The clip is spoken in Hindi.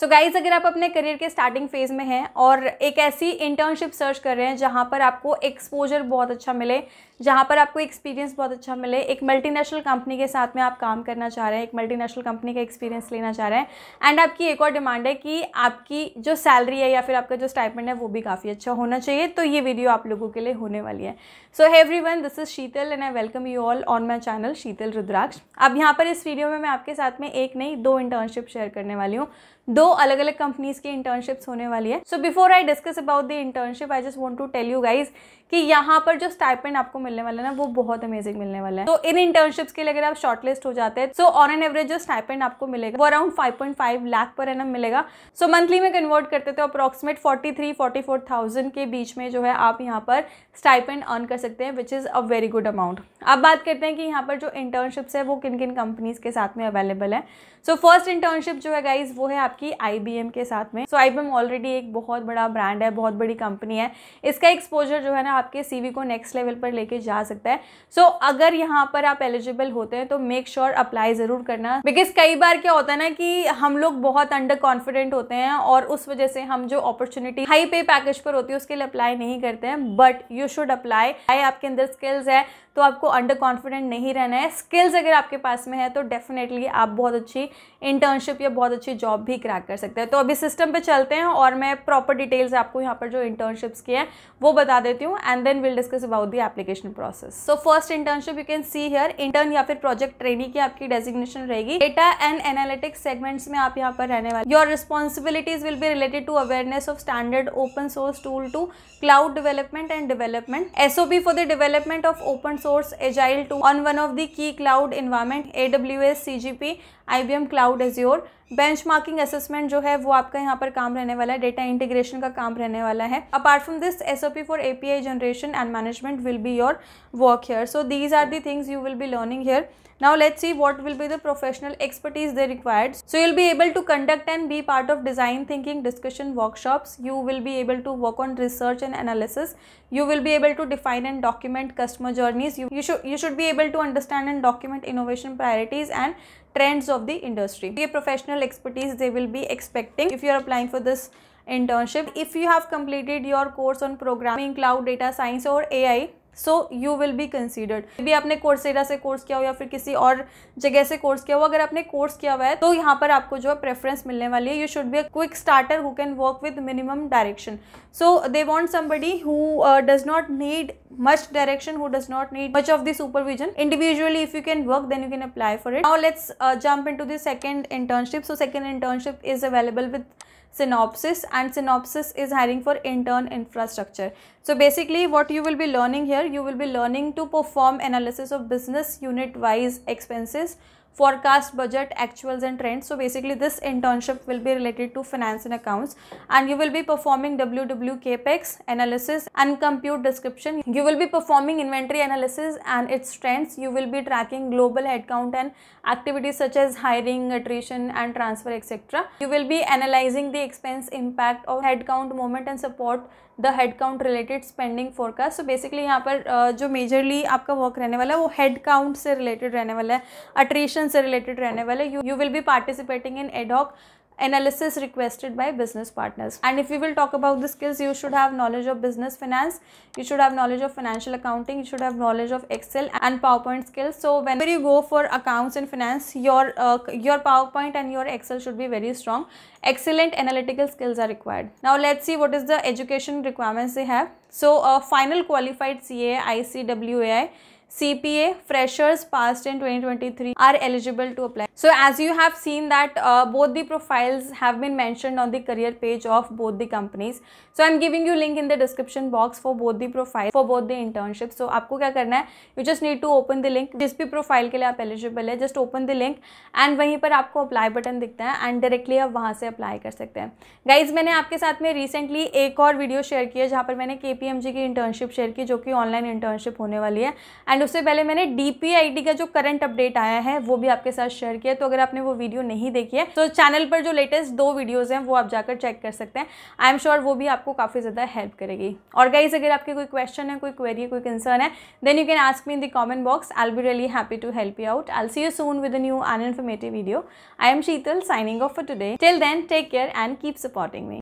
सो गाइज, अगर आप अपने करियर के स्टार्टिंग फेज में हैं और एक ऐसी इंटर्नशिप सर्च कर रहे हैं जहां पर आपको एक्सपोजर बहुत अच्छा मिले, जहां पर आपको एक्सपीरियंस बहुत अच्छा मिले, एक मल्टीनेशनल कंपनी के साथ में आप काम करना चाह रहे हैं, एक मल्टीनेशनल कंपनी का एक्सपीरियंस लेना चाह रहे हैं एंड आपकी एक और डिमांड है कि आपकी जो सैलरी है या फिर आपका जो स्टाइपेंड है वो भी काफ़ी अच्छा होना चाहिए, तो ये वीडियो आप लोगों के लिए होने वाली है। So hey everyone, this is Sheetal and I welcome you all on my channel Sheetal Rudraksh. अब यहाँ पर इस वीडियो में मैं आपके साथ में एक नहीं 2 इंटर्नशिप शेयर करने वाली हूँ। 2 अलग अलग कंपनीज की इंटर्नशिप्स होने वाली है। So before I discuss about the internship, I just want to tell you guys कि यहाँ पर जो स्टाइपेंड आपको मिलने वाला है ना वो बहुत अमेजिंग मिलने वाला है। तो इन इंटर्नशिप्स के लिए अगर आप शॉर्टलिस्ट हो जाते हैं सो ऑन एन एवरेज जो स्टाइपेंड आपको मिलेगा वो अराउंड 5.5 लाख पर एनम मिलेगा। सो मंथली में कन्वर्ट करते तो अप्रॉक्सीमेट 43-44,000 के बीच में जो है आप यहाँ पर स्टाइपेंड अर्न कर सकते हैं, which is a very good amount. अब बात करते हैं कि यहाँ पर जो इंटर्नशिप्स है वो किन किन कंपनीज के साथ में अवेलेबल है। सो फर्स्ट इंटर्नशिप जो है गाइज वो है आपकी IBM के साथ में। सो IBM ऑलरेडी एक बहुत बड़ा ब्रांड है, बहुत बड़ी कंपनी है। इसका एक्सपोजर जो है ना आपके CV को नेक्स्ट लेवल पर लेके जा सकता है। सो अगर यहाँ पर आप एलिजिबल होते हैं तो मेक श्योर अप्लाई ज़रूर करना, बिकॉज कई बार क्या होता है ना कि हम लोग बहुत अंडर कॉन्फिडेंट होते हैं और उस वजह से हम जो अपॉर्चुनिटी हाई पे पैकेज पर होती है उसके लिए अप्लाई नहीं करते हैं, बट यू शुड अप्लाई। आपके अंदर स्किल्स है तो आपको अंडर कॉन्फिडेंट नहीं रहना है। स्किल्स अगर आपके पास में है तो डेफिनेटली आप बहुत अच्छी इंटर्नशिप या बहुत अच्छी जॉब भी क्रैक कर सकते हैं। तो अभी सिस्टम पे चलते हैं और मैं प्रॉपर डिटेल्स आपको यहाँ पर जो इंटर्नशिप्स की है वो बता देती हूँ and then will discuss about the application process. So first internship you can see here, intern या फिर प्रोजेक्ट ट्रेनी की आपकी डेजिग्नेशन रहेगी। डेटा एंड एनालिटिक्स सेगमेंट्स में आप यहाँ पर रहने वाले। Your responsibilities will be related to awareness of standard open source tool to cloud development and development, SOP for the development of open source agile tool on one of the key cloud environment AWS, CGP, IBM Cloud Azure। Benchmarking assessment जो है वो आपका यहाँ पर काम रहने वाला है, डेटा इंटीग्रेशन का काम रहने वाला है। Apart from this SOP for API generation and management will be your work here. So these are the things you will be learning here. Now let's see what will be the professional expertise they required. So you'll be able to conduct and be part of design thinking discussion workshops. You will be able to work on research and analysis. You will be able to define and document customer journeys. You should be able to understand and document innovation priorities and trends of the industry. ये professional expertise they will be expecting if you are applying for this internship. If you have completed your course on programming, cloud data science or AI, so you will be considered. भी आपने कोर्सेरा से कोर्स किया हो या फिर किसी और जगह से कोर्स किया हो, अगर आपने कोर्स किया हुआ है तो यहाँ पर आपको जो है प्रेफरेंस मिलने वाली है। You should be a quick starter who can work with minimum direction. So they want somebody who does not need much direction, who does not need much of the supervision. Individually if you can work then you can apply for it. Now let's jump into the second internship. So second internship is available with Synopsys and Synopsys is hiring for intern infrastructure. So basically what you will be learning here, you will be learning to perform analysis of business unit wise expenses, forecast budget, actuals and trends. So basically this internship will be related to finance and accounts and you will be performing WW capex analysis and compute description. You will be performing inventory analysis and its trends. You will be tracking global headcount and activities such as hiring, attrition and transfer etc. You will be analyzing the expense impact of headcount movement and support the head count related spending forecast. So basically यहाँ पर जो मेजरली आपका वर्क रहने वाला है वो हेड काउंट से रिलेटेड रहने वाला है, अट्रीशन से रिलेटेड रहने वाला है। You will be participating in ad hoc analysis requested by business partners. And if we will talk about the skills, you should have knowledge of business finance, you should have knowledge of financial accounting, you should have knowledge of Excel and PowerPoint skills. So whenever you go for accounts and finance, your PowerPoint and your Excel should be very strong. Excellent analytical skills are required. Now let's see what is the education requirements they have. So final qualified CA, ICWAI, CPA, freshers passed in 2023 are eligible to apply. So as you have seen that both the profiles have been mentioned on the career page of both the companies. So I am giving you link in the description box for both the profile for both the internships. So आपको क्या करना है, you just need to open the link. जिस भी प्रोफाइल के लिए आप एलिजिबल है just open the link and वहीं पर आपको अप्लाई बटन दिखता है and directly आप वहाँ से अप्लाई कर सकते हैं। गाइज मैंने आपके साथ में रिसेंटली एक और वीडियो शेयर की है जहाँ पर मैंने KPMG की इंटर्नशिप शेयर की जो कि ऑनलाइन इंटर्नशिप होने वाली है एंड एंड उससे पहले मैंने DPIIT का जो करंट अपडेट आया है वो भी आपके साथ शेयर किया। तो अगर आपने वो वीडियो नहीं देखी है तो चैनल पर जो लेटेस्ट 2 वीडियोस हैं वो आप जाकर चेक कर सकते हैं। आई एम श्योर वो भी आपको काफ़ी ज़्यादा हेल्प करेगी। और गाइज अगर आपके कोई क्वेश्चन है, कोई क्वेरी, कोई कंसर्न है, then you can ask me in the comment box. I will be really happy to help you out. I will see you soon with a new and informative video. I am Sheetal signing off for today. Till then, take care and keep supporting me.